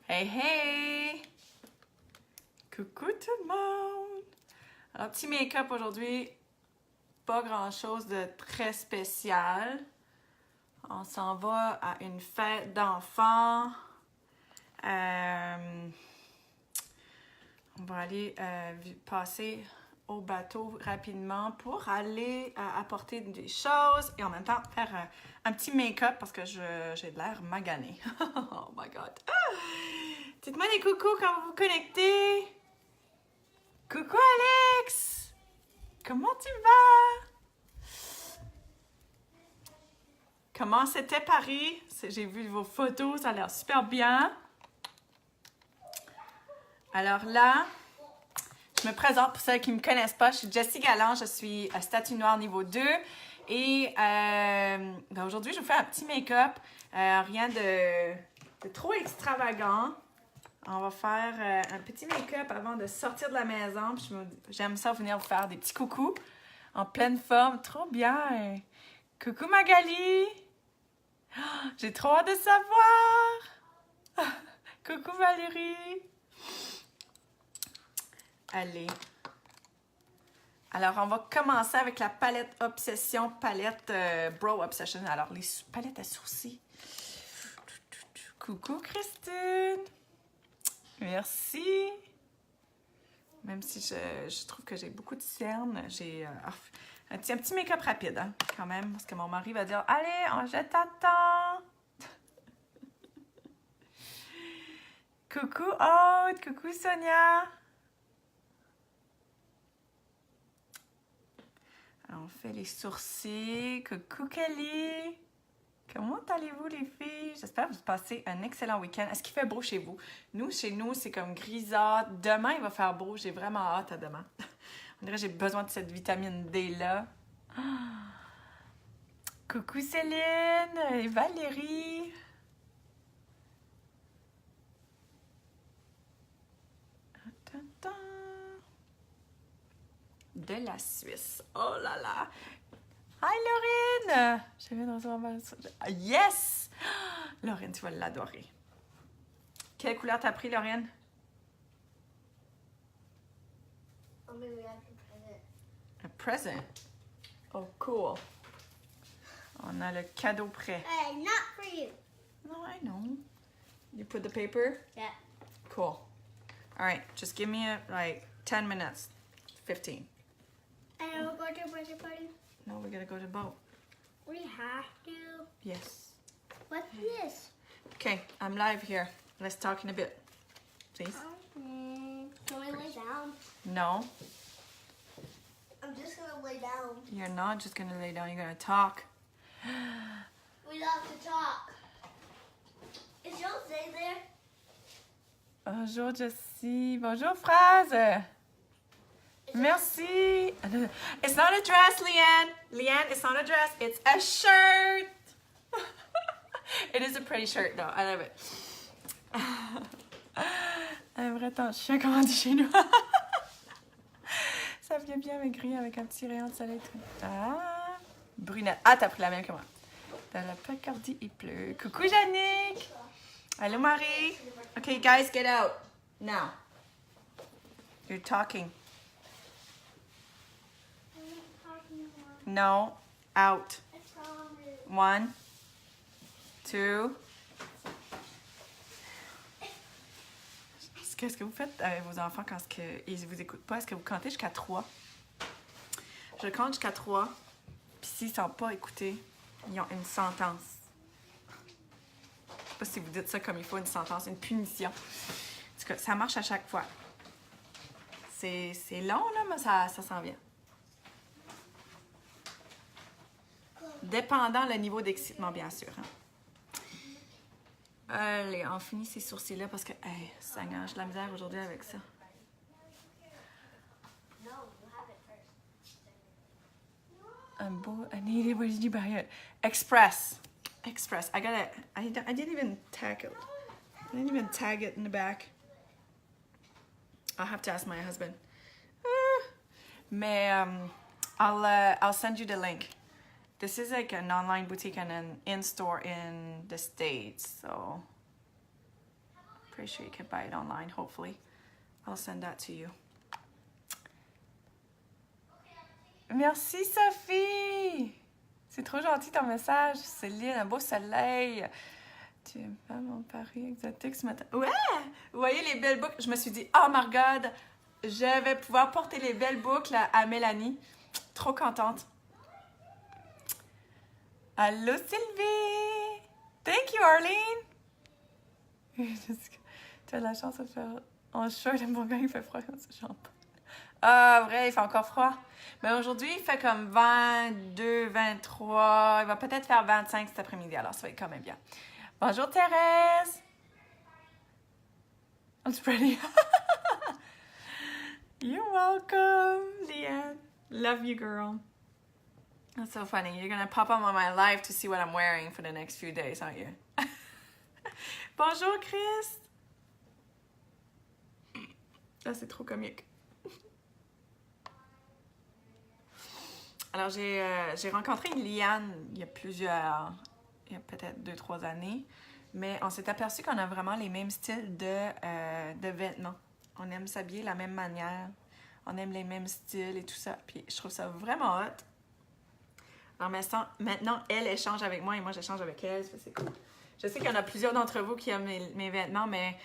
Hey, hey! Coucou tout le monde! Alors, petit make-up aujourd'hui, pas grand-chose de très spécial. On s'en va à une fête d'enfants. On va aller passer au bateau rapidement pour aller apporter des choses et en même temps faire un petit make-up parce que j'ai de l'air maganée. Oh my god! Dites-moi des coucous quand vous vous connectez. Coucou Alex! Comment tu vas? Comment c'était Paris? J'ai vu vos photos, ça a l'air super bien. Alors là, je me présente pour celles qui ne me connaissent pas. Je suis Jessie Galland, je suis statue noire niveau 2. Et aujourd'hui, je vous fais un petit make-up. Rien de trop extravagant. On va faire un petit make-up avant de sortir de la maison. J'aime ça venir vous faire des petits coucous en pleine forme. Trop bien! Coucou Magali! Oh, j'ai trop hâte de savoir! Coucou Valérie! Allez. Alors, on va commencer avec la palette Obsession, palette Brow Obsession. Alors, les palettes à sourcils. Coucou Christine! Merci! Même si je trouve que j'ai beaucoup de cernes, j'ai un petit make-up rapide, hein, quand même, parce que mon mari va dire « Allez, je t'attends! » Coucou Aude! Coucou Sonia! Alors, on fait les sourcils. Coucou Kelly! Comment allez-vous les filles? J'espère que vous passez un excellent week-end. Est-ce qu'il fait beau chez vous? Chez nous, c'est comme grisâtre. Demain, il va faire beau. J'ai vraiment hâte à demain. On dirait que j'ai besoin de cette vitamine D-là. Ah. Coucou Céline et Valérie. De la Suisse. Oh là là! Hi Laurine! Je viens de recevoir ma... Yes! Laurine, tu vas l'adorer. Quelle couleur t'as pris, Laurine? Oh, maybe I can put it. A present? Oh, cool. On a le cadeau prêt. Hey, not for you. No, I know. You put the paper? Yeah. Cool. All right, just give me like 10 minutes. 15. And we'll go to a birthday party. No, we gotta go to the boat. We have to. Yes. What's this? Okay, I'm live here. Let's talk in a bit. Please. Okay. Can we lay down? No, I'm just gonna lay down. you're not just gonna lay down, you're gonna talk. We love to talk. Is Jose there? Bonjour Jessie. Bonjour Phrase. Merci. It's not a dress, Leanne. Leanne, it's not a dress. It's a shirt. It is a pretty shirt, though. I love it. Un vrai temps chien, comme on dit chez nous. Ça vient bien avec gris, avec un petit rayon de soleil. Ah, brunette. Ah, t'as pris la même que moi. Dans la Picardie, il pleut. Coucou, Jannick. Allô, Marie. Okay, guys, get out. Now. You're talking. No, out. I promise. 1, 2. Qu'est-ce que vous faites avec vos enfants quand ils ne vous écoutent pas? Est-ce que vous comptez jusqu'à 3? Je compte jusqu'à 3. Puis s'ils ne sont pas écoutés, ils ont une sentence. Je ne sais pas si vous dites ça comme il faut, une sentence, une punition. En tout cas, ça marche à chaque fois. C'est long, là, mais ça s'en vient. Dépendant le niveau d'excitement, bien sûr. Hein. Allez, on finit ces sourcils-là parce que, hey, Seigneur, j'ai de la misère aujourd'hui avec ça. No, you have it first. Un beau, I need it, where did you buy it? Express. Express. I didn't even tag it. I didn't even tag it in the back. I'll have to ask my husband. Mais I'll send you the link. This is like an online boutique and an in-store in the States, so pretty sure you can buy it online, hopefully. I'll send that to you. Merci, Sophie! C'est trop gentil ton message. Céline, un beau soleil. Tu aimes pas mon pari exotique ce matin? Ouais! Vous voyez les belles boucles? Je me suis dit, oh my God, je vais pouvoir porter les belles boucles à Mélanie. Trop contente. Allô, Sylvie! Thank you, Arlene! Tu as de la chance de faire en short et mon gars, il fait froid comme ça, j'en peux. Ah, vrai, il fait encore froid. Mais aujourd'hui, il fait comme 22, 23. Il va peut-être faire 25 cet après-midi, alors ça va être quand même bien. Bonjour, Thérèse! It's pretty. You're welcome, Leanne. Love you, girl. That's so funny. You're gonna pop up on my live to see what I'm wearing for the next few days, aren't you? Bonjour, Chris! Ah, c'est trop comique. Alors, j'ai rencontré Liane il y a peut-être 2-3 années, mais on s'est aperçu qu'on a vraiment les mêmes styles de vêtements. On aime s'habiller de la même manière, on aime les mêmes styles et tout ça, puis je trouve ça vraiment hot. Alors maintenant, elle échange avec moi et moi j'échange avec elle, c'est cool. Je sais qu'il y en a plusieurs d'entre vous qui aiment mes vêtements, mais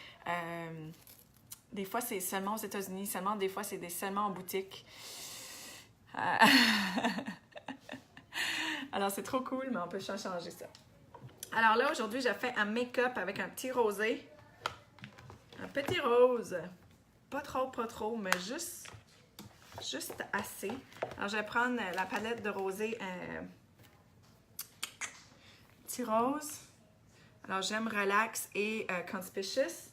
des fois c'est seulement aux États-Unis, des fois c'est seulement en boutique. Alors c'est trop cool, mais on peut changer ça. Alors là, aujourd'hui, j'ai fait un make-up avec un petit rosé. Un petit rose. Pas trop, mais juste assez. Alors, je vais prendre la palette de rosé petit rose. Alors, j'aime Relax et Conspicuous.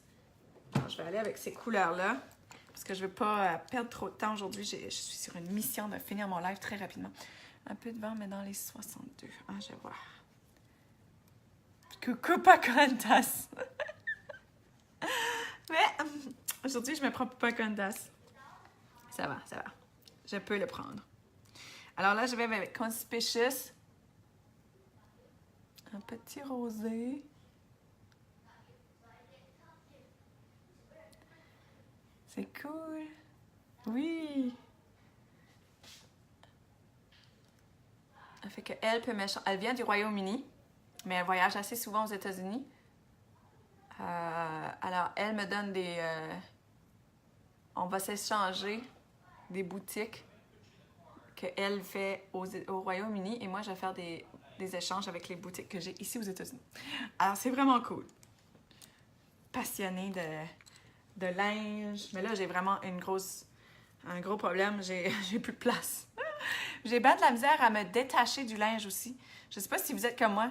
Alors, je vais aller avec ces couleurs-là. Parce que je ne veux pas perdre trop de temps aujourd'hui. Je suis sur une mission de finir mon live très rapidement. Un peu de vent, mais dans les 62. Ah, je vais voir. Coucou Pocahontas! Mais aujourd'hui, je me prends Pocahontas. Ça va. Je peux le prendre. Alors là, je vais avec Conspicuous. Un petit rosé. C'est cool. Oui. Ça fait qu'elle peut elle vient du Royaume-Uni, mais elle voyage assez souvent aux États-Unis. Alors, elle me donne on va s'échanger des boutiques qu'elle fait au Royaume-Uni et moi, je vais faire des échanges avec les boutiques que j'ai ici aux États-Unis. Alors, c'est vraiment cool. Passionnée de linge. Mais là, j'ai vraiment un gros problème. J'ai plus de place. J'ai bien de la misère à me détacher du linge aussi. Je sais pas si vous êtes comme moi.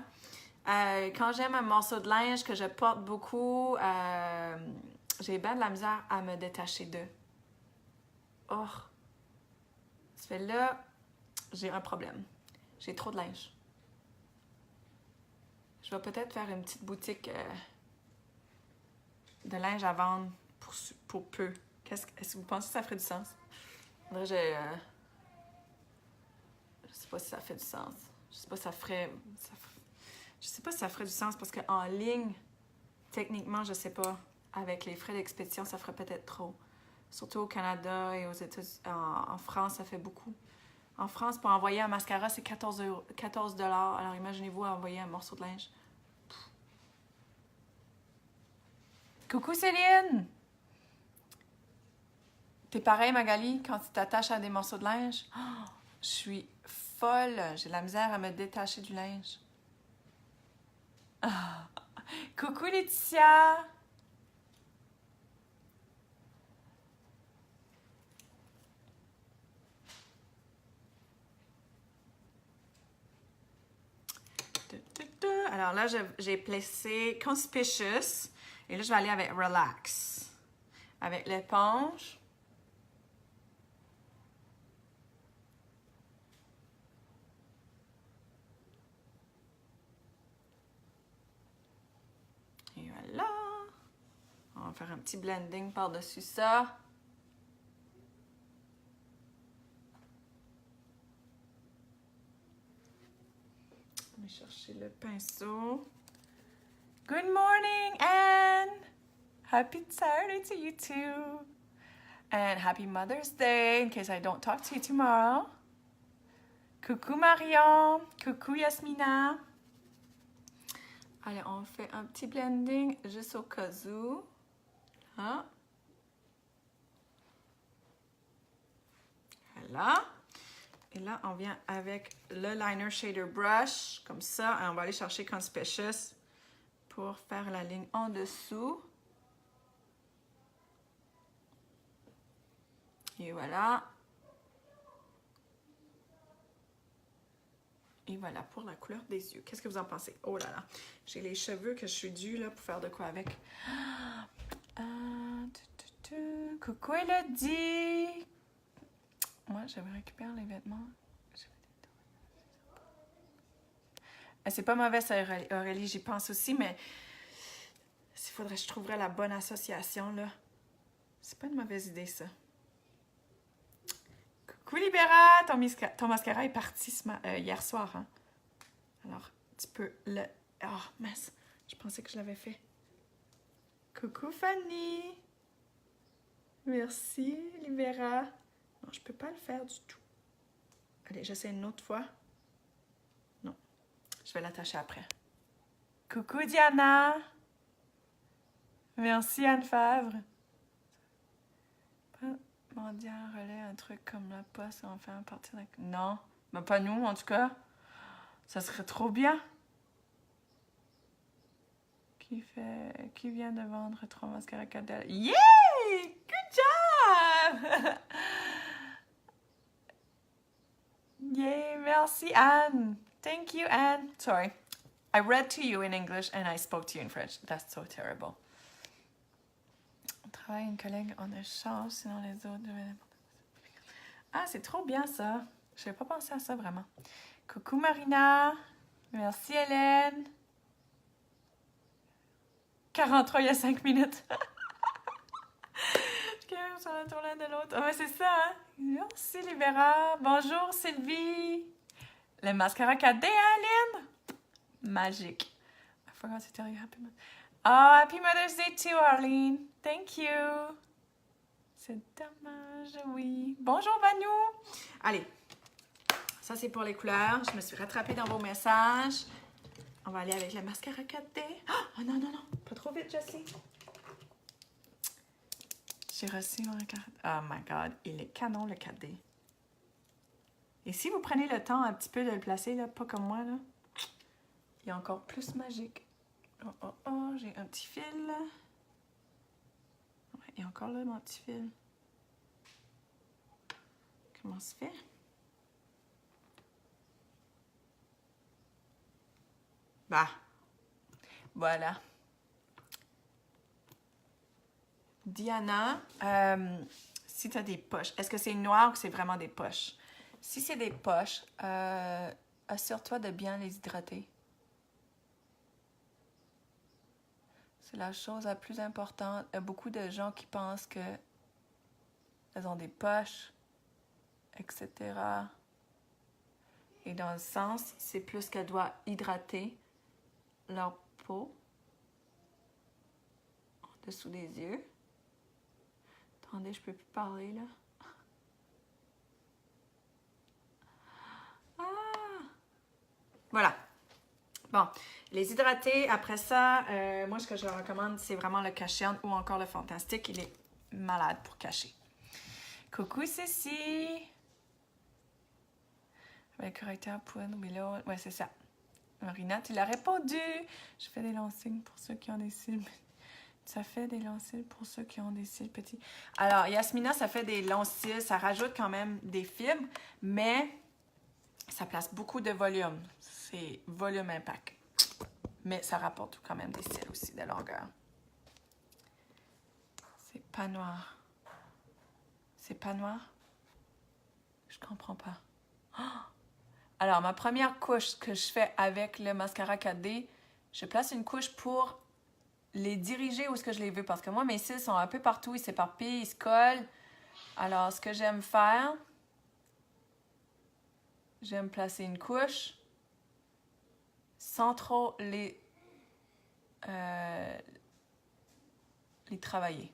Quand j'aime un morceau de linge que je porte beaucoup, j'ai bien de la misère à me détacher d'eux. Oh! Ça fait là, j'ai un problème. J'ai trop de linge. Je vais peut-être faire une petite boutique de linge à vendre pour peu. Est-ce que vous pensez que ça ferait du sens? Là, je sais pas si ça fait du sens. Je sais pas si ça ferait... Je sais pas si ça ferait du sens parce qu'en ligne, techniquement, je sais pas. Avec les frais d'expédition, ça ferait peut-être trop. Surtout au Canada et aux États-Unis. En France, ça fait beaucoup. En France, pour envoyer un mascara, c'est 14 $. Alors imaginez-vous envoyer un morceau de linge. Pff. Coucou Céline! T'es pareil, Magali, quand tu t'attaches à des morceaux de linge? Oh, je suis folle. J'ai de la misère à me détacher du linge. Oh. Coucou Laetitia! Alors là, j'ai placé Conspicuous. Et là, je vais aller avec Relax. Avec l'éponge. Et voilà. On va faire un petit blending par-dessus ça. Je vais chercher le pinceau. Good morning, Anne! Happy Saturday to you too. And happy Mother's Day in case I don't talk to you tomorrow. Coucou Marion. Coucou Yasmina. Allez, on fait un petit blending juste au cas où. Hein? Voilà. Et là, on vient avec le liner shader brush, comme ça. Et on va aller chercher Conspicuous pour faire la ligne en dessous. Et voilà. Et voilà pour la couleur des yeux. Qu'est-ce que vous en pensez? Oh là là. J'ai les cheveux que je suis due là, pour faire de quoi avec. Coucou Elodie! Moi, je vais récupérer les vêtements. C'est pas mauvais ça, Aurélie, j'y pense aussi, mais il faudrait que je trouverais la bonne association, là. C'est pas une mauvaise idée, ça. Coucou Libéra! Ton mascara est parti hier soir, hein? Alors, tu peux le... Oh, mince! Je pensais que je l'avais fait. Coucou Fanny! Merci, Libéra. Non, je peux pas le faire du tout. Allez, j'essaie une autre fois. Non. Je vais l'attacher après. Coucou Diana! Merci Anne Favre. Mondial relais, un truc comme la poste, on fait un partir de... Non, mais pas nous en tout cas. Ça serait trop bien. Qui vient de vendre 3 mascaras Cadel? Yay! Good job! Yay, merci Anne. Thank you Anne. Sorry. I read to you in English and I spoke to you in French. That's so terrible. On travaille une collègue en échange, sinon les autres... Ah, c'est trop bien ça. Je n'avais pas pensé à ça vraiment. Coucou Marina. Merci Hélène. 43 il y a 5 minutes. Je sur la tournée de l'autre. Ah, mais c'est ça, hein? Merci Libéra. Bonjour Sylvie. Le mascara 4D, hein, Aline? Magique. I forgot to tell you happy Mother's Day. Oh, happy Mother's Day too, Arlene. Thank you. C'est dommage, oui. Bonjour, Vanou. Allez, ça c'est pour les couleurs. Je me suis rattrapée dans vos messages. On va aller avec le mascara 4D. Oh non, non, non. Pas trop vite, Jessie. J'ai reçu mon 4D. Oh my God, il est canon, le 4D. Et si vous prenez le temps un petit peu de le placer, là, pas comme moi, là, il est encore plus magique. Oh, oh, oh, j'ai un petit fil. Ouais, et encore là, mon petit fil. Comment ça se fait? Bah, voilà. Diana, si tu as des poches, est-ce que c'est noir ou c'est vraiment des poches? Si c'est des poches, assure-toi de bien les hydrater. C'est la chose la plus importante. Il y a beaucoup de gens qui pensent que elles ont des poches, etc. Et dans le sens, c'est plus qu'elles doivent hydrater leur peau en dessous des yeux. Attendez, je peux plus parler là. Ah! Voilà. Bon, les hydrater, après ça, moi ce que je recommande, c'est vraiment le Cash-N ou encore le Fantastique. Il est malade pour cacher. Coucou Cécile! Avec correcteur poudre, Willow. Ouais, c'est ça. Marina, tu l'as répondu. Je fais des longs cils pour ceux qui ont des cils. Ça fait des longs cils pour ceux qui ont des cils petits. Alors, Yasmina, ça fait des longs cils. Ça rajoute quand même des fibres, mais ça place beaucoup de volume. C'est volume impact. Mais ça rapporte quand même des cils aussi de longueur. C'est pas noir. C'est pas noir? Je comprends pas. Oh! Alors, ma première couche que je fais avec le mascara 4D, je place une couche pour les diriger où est-ce que je les veux. Parce que moi, mes cils sont un peu partout, ils s'éparpillent, ils se collent. Alors, ce que j'aime faire, j'aime placer une couche sans trop les travailler.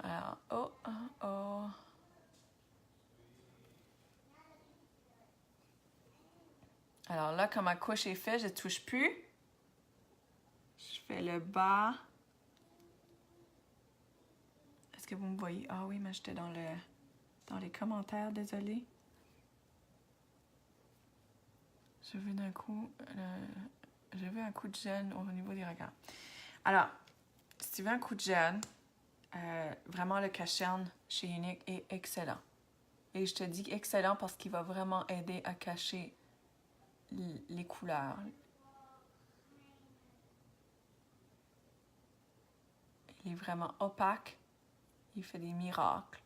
Alors, oh. Alors là, quand ma couche est faite, je ne touche plus. Je fais le bas. Est-ce que vous me voyez? Ah oui, mais j'étais dans les commentaires, désolée. J'ai vu un coup de gêne au niveau des regards. Alors, si tu veux un coup de gêne, vraiment le cache-cerne chez Unique est excellent. Et je te dis excellent parce qu'il va vraiment aider à cacher les couleurs. Il est vraiment opaque. Il fait des miracles.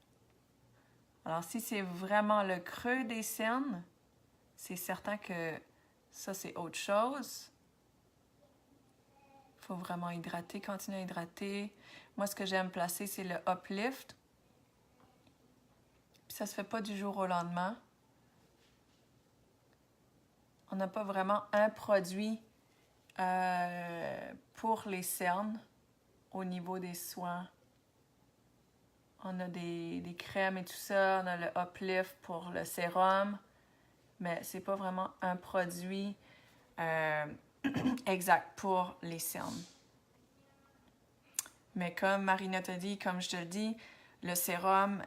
Alors, si c'est vraiment le creux des cernes, c'est certain que ça, c'est autre chose. Il faut vraiment hydrater, continuer à hydrater. Moi, ce que j'aime placer, c'est le uplift. Puis ça se fait pas du jour au lendemain. On n'a pas vraiment un produit pour les cernes au niveau des soins. On a des crèmes et tout ça. On a le uplift pour le sérum. Mais c'est pas vraiment un produit exact pour les cernes. Mais comme Marina t'a dit, comme je te le dis, le sérum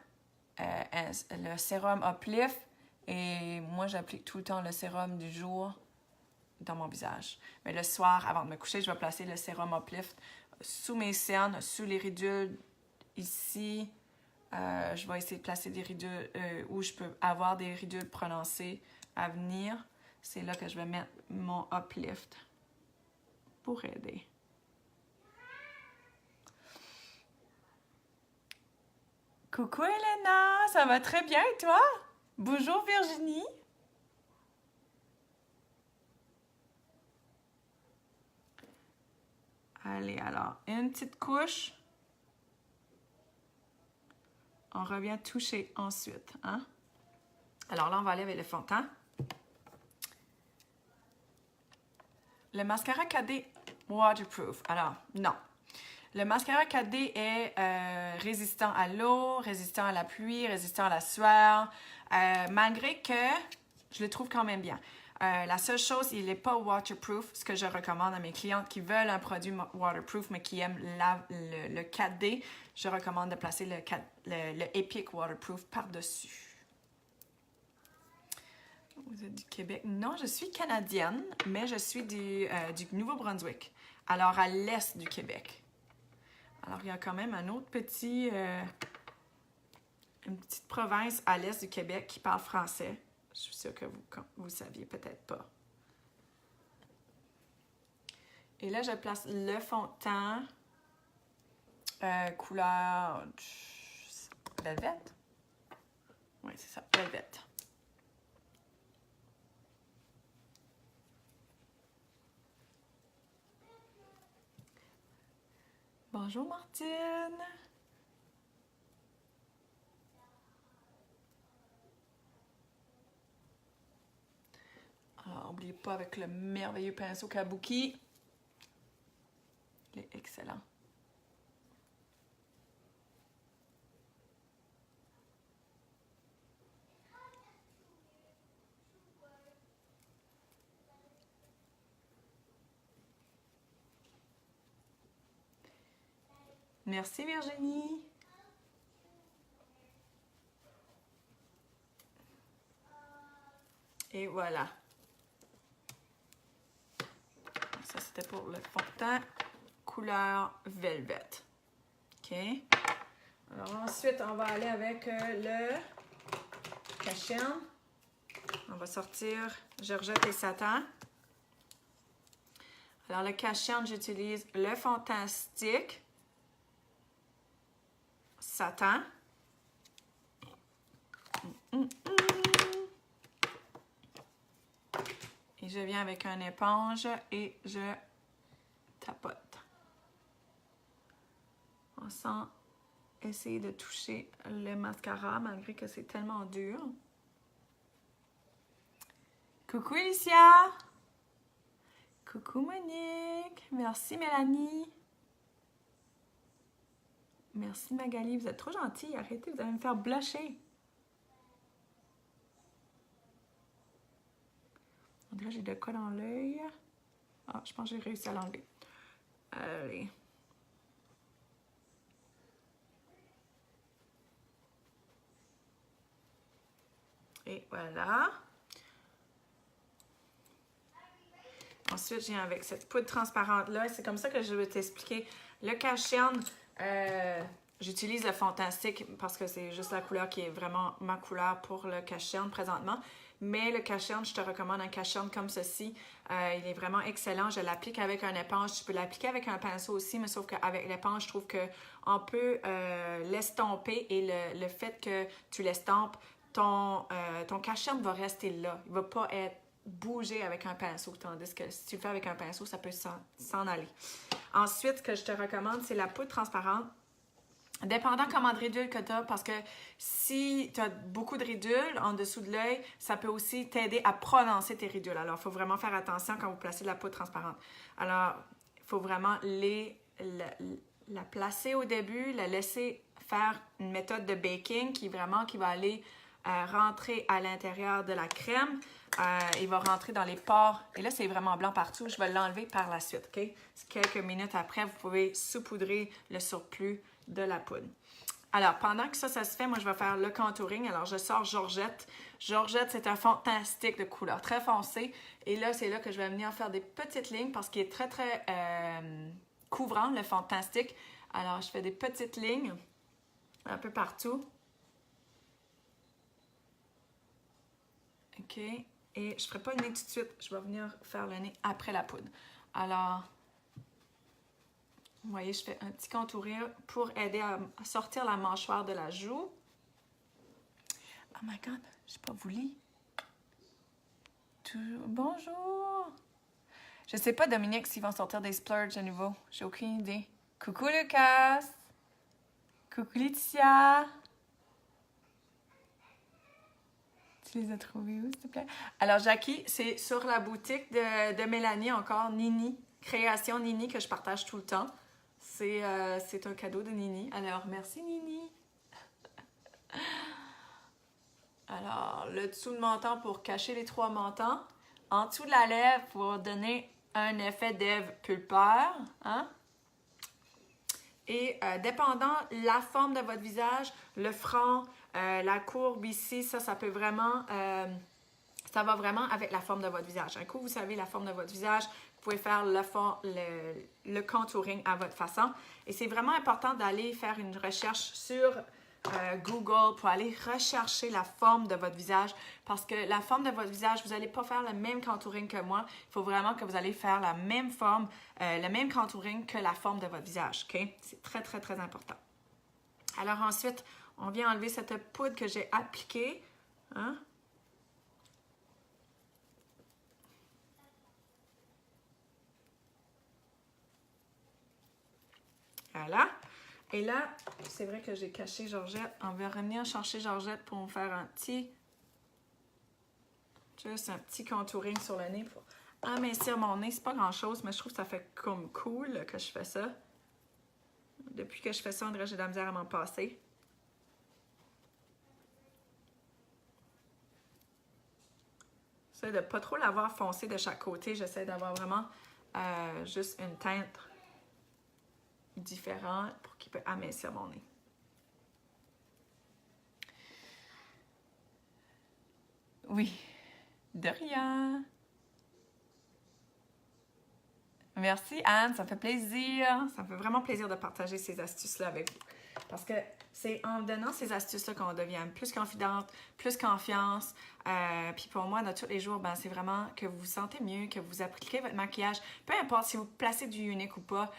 uplift, et moi j'applique tout le temps le sérum du jour dans mon visage. Mais le soir, avant de me coucher, je vais placer le sérum uplift sous mes cernes, sous les ridules ici. Je vais essayer de placer des ridules où je peux avoir des ridules prononcées à venir. C'est là que je vais mettre mon uplift pour aider. Coucou Elena, ça va très bien et toi? Bonjour Virginie. Allez, alors, une petite couche. On revient toucher ensuite. Hein? Alors là, on va aller avec le fond de teint. Le mascara 4D waterproof. Alors, non. Le mascara 4D est résistant à l'eau, résistant à la pluie, résistant à la sueur, malgré que je le trouve quand même bien. La seule chose, il n'est pas waterproof, ce que je recommande à mes clientes qui veulent un produit waterproof, mais qui aiment le 4D, je recommande de placer le Epic Waterproof par-dessus. Vous êtes du Québec? Non, je suis canadienne, mais je suis du Nouveau-Brunswick, alors à l'est du Québec. Alors, il y a quand même un autre une petite province à l'est du Québec qui parle français. Je suis sûre que vous saviez peut-être pas. Et là, je place le fond de teint couleur velvet. Oui, c'est ça, velvet. Bonjour Martine. Alors, n'oubliez pas avec le merveilleux pinceau Kabuki. Il est excellent. Merci Virginie. Et voilà. Ça, c'était pour le fond de teint couleur velvet. OK. Alors ensuite, on va aller avec le cache-cerne. On va sortir Georgette et Satan. Alors le cache-cerne, j'utilise le fond de teint stick Satan. Et je viens avec une éponge et je tapote. On sent essayer de toucher le mascara malgré que c'est tellement dur. Coucou Alicia! Coucou Monique! Merci Mélanie! Merci Magali, vous êtes trop gentille, arrêtez, vous allez me faire blusher! On dirait que j'ai de quoi dans l'œil. Ah, je pense que j'ai réussi à l'enlever. Allez. Et voilà. Ensuite, je viens avec cette poudre transparente-là. C'est comme ça que je vais t'expliquer. Le Cashion, j'utilise le Fantastique parce que c'est juste la couleur qui est vraiment ma couleur pour le Cashion présentement. Mais le Cashion, je te recommande un Cashion comme ceci. Il est vraiment excellent. Je l'applique avec un éponge. Tu peux l'appliquer avec un pinceau aussi, mais sauf qu'avec l'éponge, je trouve qu'on peut l'estomper et le fait que tu l'estampes, ton Cashion va rester là. Il ne va pas être bouger avec un pinceau, tandis que si tu le fais avec un pinceau, ça peut s'en aller. Ensuite, ce que je te recommande, c'est la poudre transparente. Dépendant comment de ridules que tu as, parce que si tu as beaucoup de ridules en dessous de l'œil, ça peut aussi t'aider à prononcer tes ridules. Alors, il faut vraiment faire attention quand vous placez de la poudre transparente. Alors, il faut vraiment la placer au début, la laisser faire une méthode de baking qui va aller rentrer à l'intérieur de la crème. Il va rentrer dans les pores. Et là, c'est vraiment blanc partout. Je vais l'enlever par la suite, OK? Quelques minutes après, vous pouvez saupoudrer le surplus de la poudre. Alors, pendant que ça se fait, moi, je vais faire le contouring. Alors, je sors Georgette. Georgette, c'est un fantastique de couleur très foncé. Et là, c'est là que je vais venir faire des petites lignes parce qu'il est très, très couvrant, le fantastique. Alors, je fais des petites lignes un peu partout. OK. Et je ne ferai pas le nez tout de suite. Je vais venir faire le nez après la poudre. Alors, vous voyez, je fais un petit contouring pour aider à sortir la mâchoire de la joue. Oh my God, je n'ai pas voulu. Bonjour. Je ne sais pas, Dominique, s'ils vont sortir des splurges à nouveau. J'ai aucune idée. Coucou, Lucas. Coucou, Laetitia. Tu les as trouvés où, s'il te plaît? Alors, Jackie, c'est sur la boutique de Mélanie encore, Nini. Création Nini que je partage tout le temps. C'est un cadeau de Nini. Alors, merci Nini. Alors, le dessous de menton pour cacher les trois mentons. En dessous de la lèvre pour donner un effet d'Ève pulpaire. Hein? Et dépendant la forme de votre visage, le front, la courbe ici, ça peut vraiment... ça va vraiment avec la forme de votre visage. Un coup, vous savez la forme de votre visage, vous pouvez faire le contouring à votre façon. Et c'est vraiment important d'aller faire une recherche sur Google pour aller rechercher la forme de votre visage. Parce que la forme de votre visage, vous n'allez pas faire le même contouring que moi. Il faut vraiment que vous allez faire la même forme, le même contouring que la forme de votre visage. Okay? C'est très, très, très important. Alors ensuite, on vient enlever cette poudre que j'ai appliquée. Hein? Voilà. Et là, c'est vrai que j'ai caché Georgette. On va revenir chercher Georgette pour me faire un petit contouring sur le nez pour amincir mon nez. C'est pas grand-chose, mais je trouve que ça fait comme cool que je fais ça. Depuis que je fais ça, on dirait que j'ai de la misère à m'en passer. J'essaie de ne pas trop l'avoir foncé de chaque côté. J'essaie d'avoir vraiment juste une teinte différente pour qu'il puisse amincir mon nez. Oui, de rien. Merci Anne, ça me fait plaisir. Ça me fait vraiment plaisir de partager ces astuces-là avec vous. Parce que c'est en donnant ces astuces-là qu'on devient plus confidente, plus confiance. Puis pour moi, dans tous les jours, ben, c'est vraiment que vous vous sentez mieux, que vous appliquez votre maquillage. Peu importe si vous placez du Unique ou pas,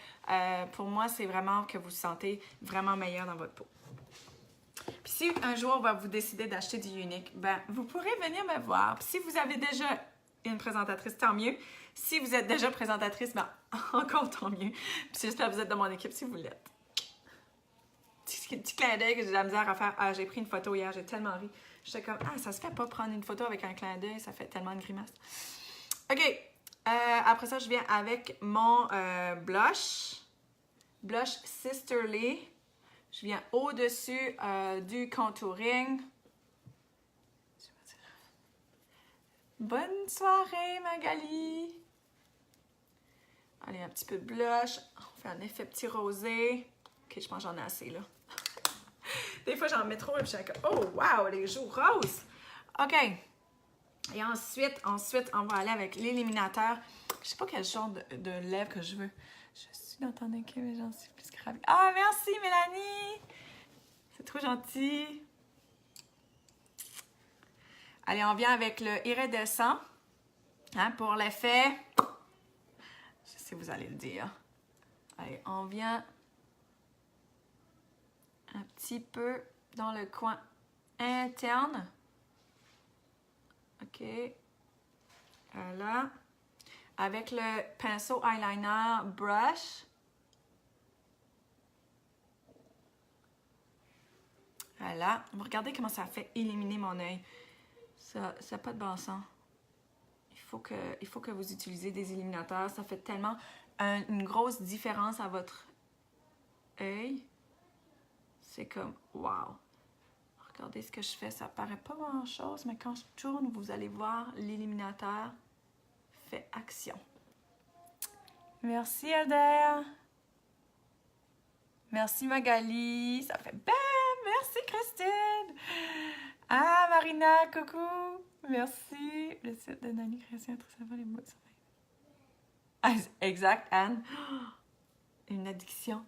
pour moi, c'est vraiment que vous vous sentez vraiment meilleur dans votre peau. Puis si un jour vous décidez d'acheter du Unique, ben, vous pourrez venir me voir. Puis si vous avez déjà une présentatrice, tant mieux. Si vous êtes déjà présentatrice, ben, encore tant mieux. Puis j'espère que vous êtes dans mon équipe si vous l'êtes. Petit clin d'œil que j'ai de la misère à faire. Ah, j'ai pris une photo hier, j'ai tellement ri. J'étais comme, ah, ça se fait pas prendre une photo avec un clin d'œil, ça fait tellement de grimaces. OK. Après ça, je viens avec mon blush. Blush Sisterly. Je viens au-dessus du contouring. Bonne soirée, Magali! Allez, un petit peu de blush. On fait un effet petit rosé. OK, je pense que j'en ai assez, là. Des fois, j'en mets trop et je suis comme, oh, wow, les joues roses! OK. Et ensuite, on va aller avec l'illuminateur. Je sais pas quel genre de lèvres que je veux. Je suis dans ton équipe et j'en suis plus que ravie. Ah, merci, Mélanie! C'est trop gentil. Allez, on vient avec le iridescent. Hein, pour l'effet. Je sais, vous allez le dire. Allez, on vient un petit peu dans le coin interne. OK. Voilà. Avec le pinceau eyeliner brush. Voilà. Vous regardez comment ça fait illuminer mon œil. Ça n'a pas de bon sens. Il faut que vous utilisez des illuminateurs. Ça fait tellement une grosse différence à votre œil. C'est comme, wow! Regardez ce que je fais. Ça paraît pas grand-chose, mais quand je tourne, vous allez voir l'illuminateur fait action. Merci, Adair. Merci, Magali. Ça fait bam! Merci, Christine. Ah, Marina, coucou. Merci. Le site de Nani Création, très sympa, les mots de sommeil. Ah, exact, Anne. Une addiction.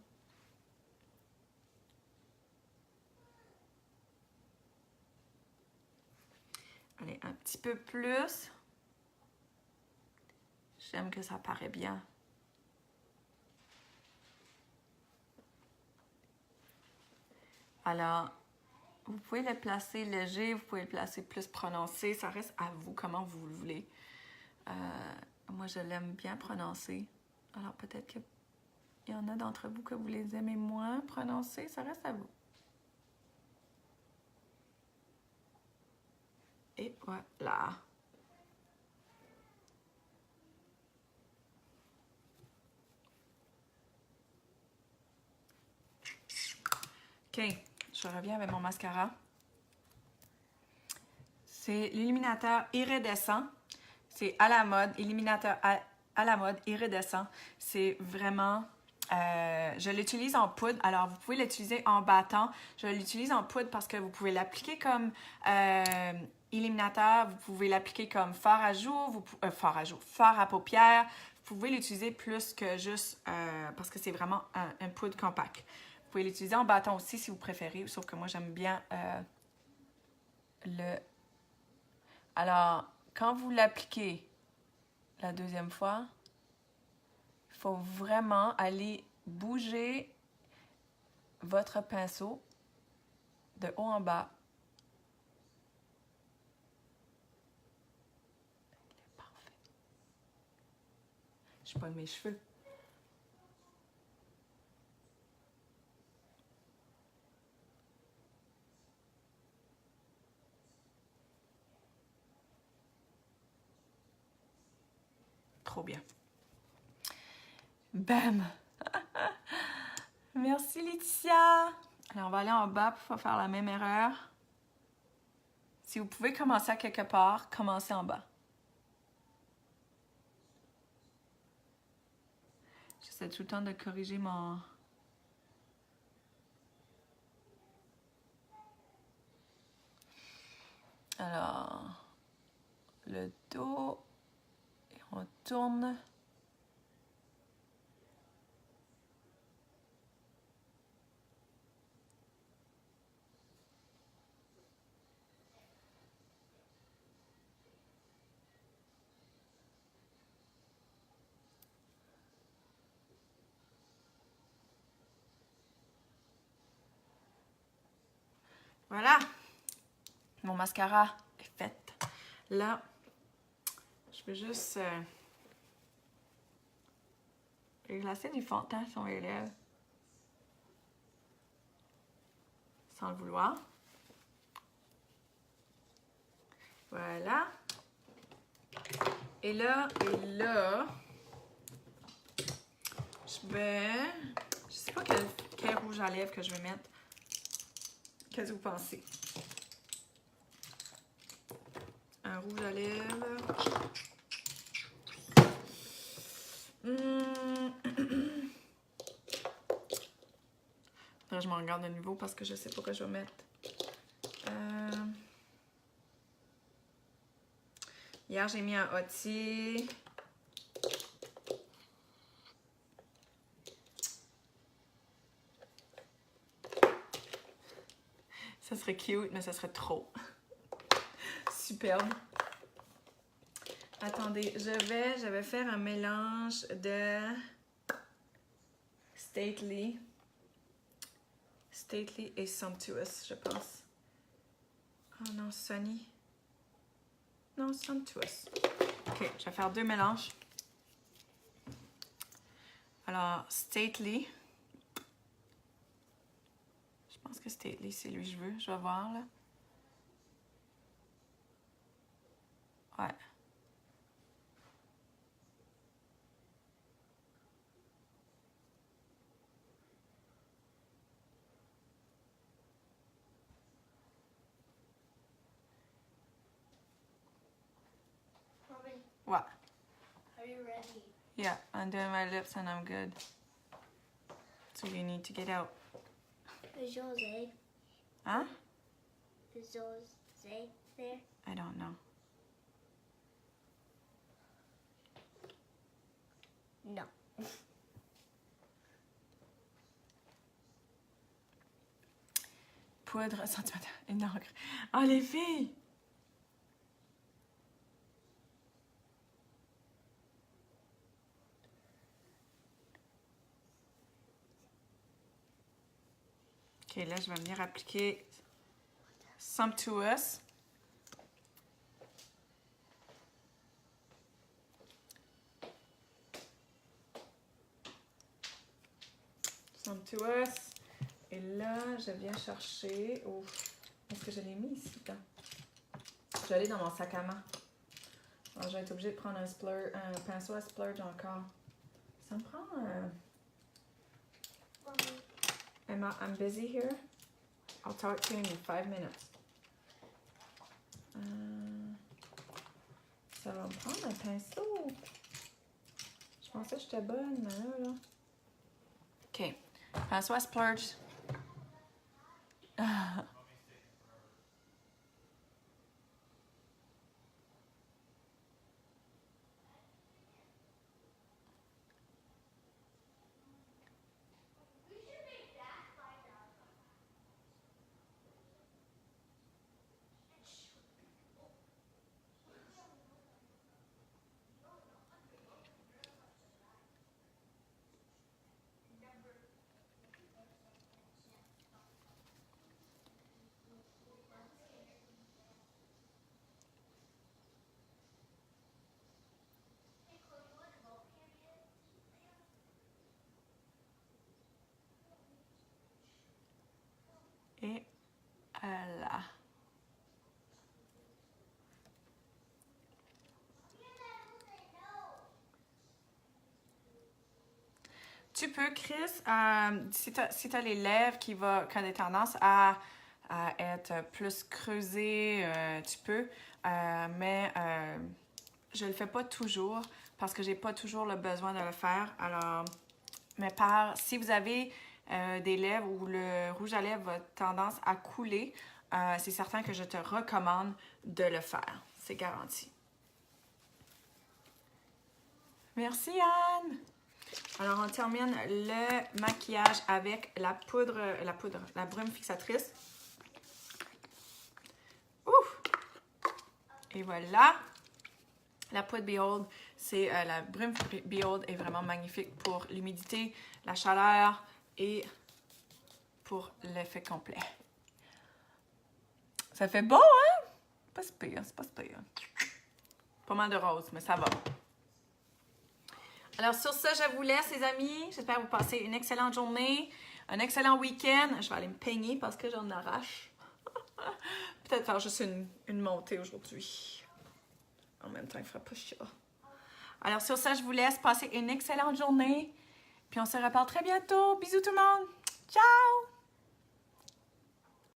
Allez, un petit peu plus. J'aime que ça paraît bien. Alors, vous pouvez le placer léger, vous pouvez le placer plus prononcé. Ça reste à vous, comment vous le voulez. Moi, je l'aime bien prononcé. Alors, peut-être qu'il y en a d'entre vous que vous les aimez moins prononcés. Ça reste à vous. Et voilà. OK. Je reviens avec mon mascara. C'est l'illuminateur iridescent. C'est à la mode. Illuminateur à la mode iridescent. C'est vraiment... je l'utilise en poudre. Alors, vous pouvez l'utiliser en bâton. Je l'utilise en poudre parce que vous pouvez l'appliquer comme illuminateur. Vous pouvez l'appliquer comme fard à joues. Fard à paupières. Vous pouvez l'utiliser plus que juste parce que c'est vraiment un poudre compact. Vous pouvez l'utiliser en bâton aussi si vous préférez. Sauf que moi, j'aime bien le... Alors, quand vous l'appliquez la deuxième fois, il faut vraiment aller bouger votre pinceau de haut en bas. Il est parfait. Je pogne mes cheveux. Trop bien. Bam! Merci Laetitia! Alors, on va aller en bas pour pas faire la même erreur. Si vous pouvez commencer à quelque part, commencez en bas. J'essaie tout le temps de corriger mon... Alors, le dos, et on tourne. Voilà, mon mascara est fait. Là, je vais juste glacer du fond de teint sur mes lèvres sans le vouloir. Voilà. Et là, je sais pas quel rouge à lèvres que je vais mettre. Qu'est-ce que vous pensez? Un rouge à lèvres. Là, je m'en regarde de nouveau parce que je sais pas quoi je vais mettre. Hier, j'ai mis un Hottie. Ça serait cute, mais ça serait trop. Superbe. Attendez, je vais faire un mélange de Stately et Sumptuous, je pense. Oh non, Sunny. Non, Sumptuous. Ok, je vais faire 2 mélanges. Alors, Stately. Je pense que Stately, c'est lui que je veux. Je vais voir, là. Ouais. Mommy, What? are you ready? Yeah, I'm doing my lips and I'm good. So you need to get out. Is yours A? Huh? Is yours A there? I don't know. No. Poudre centimètre et encre. Oh, les filles! Ok, là, je vais venir appliquer Sumptuous. Sumptuous. Et là, je viens chercher... Oh, est-ce que je l'ai mis ici? Là? Je vais aller dans mon sac à main. Alors, je vais être obligée de prendre un pinceau à splurge encore. Ça me prend... Mommy, Emma, I'm busy here. I'll talk to you in 5 minutes. Ça va me prendre un pinceau. Je pensais que j'étais bonne, mais là... OK. Pinceau à splurge. Et là. Tu peux, Chris, si tu as les lèvres qui ont des tendances à être plus creusées, tu peux. Mais je le fais pas toujours parce que j'ai pas toujours le besoin de le faire. Alors, mais si vous avez des lèvres où le rouge à lèvres a tendance à couler, c'est certain que je te recommande de le faire. C'est garanti. Merci, Anne! Alors, on termine le maquillage avec la brume fixatrice. Ouf! Et voilà! La poudre Behold, c'est la brume Behold est vraiment magnifique pour l'humidité, la chaleur et pour l'effet complet. Ça fait beau, hein? Pas si pire, c'est pas si pire. Pas mal de rose, mais ça va. Alors, sur ça, je vous laisse, les amis. J'espère que vous passez une excellente journée, un excellent week-end. Je vais aller me peigner parce que j'en arrache. Peut-être faire juste une montée aujourd'hui. En même temps, il ne fera pas chaud. Alors, sur ça, je vous laisse passer une excellente journée. Puis on se reparle très bientôt. Bisous tout le monde. Ciao!